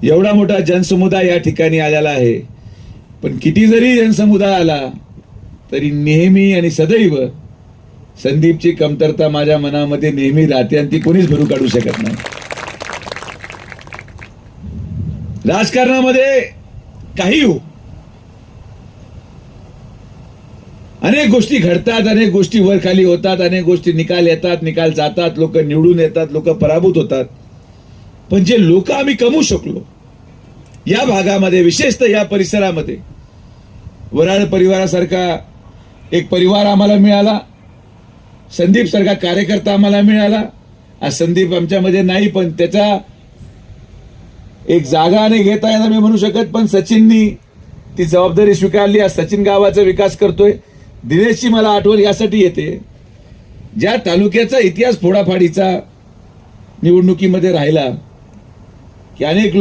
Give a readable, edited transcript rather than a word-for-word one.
एवढा मोठा जनसमुदाय या ठिकाणी आलेला आहे, पण किती जरी जनसमुदाय आला तरी नेहमी आणि सदैव संदीपची कमतरता माझ्या मनामध्ये नेहमी राहते आणि ती कोणीच भरू काढू शकत नाही. राजकारणामध्ये काही हो, अनेक गोष्टी घडतात, अनेक गोष्टी वर खाली होतात, अनेक गोष्टी निकाल येतात, निकाल जातात, लोक निवडून येतात, लोक पराभूत होतात. पण जे लोक आम्ही कमवू शकलो या भागामध्ये, विशेषतः या परिसरामध्ये, वराड परिवारासारखा एक परिवार आम्हाला मिळाला, संदीप सारखा कार्यकर्ता आम्हाला मिळाला. आज संदीप आमच्यामध्ये नाही, पण त्याचा एक जागा नाही घेता येणार मी म्हणू शकत, पण सचिननी ती जबाबदारी स्वीकारली. आज सचिन गावाचा विकास करतोय. दिनेशची मला आठवण यासाठी येते, ज्या तालुक्याचा इतिहास फोडाफाडीचा निवडणुकीमध्ये राहिला की अनेक लोक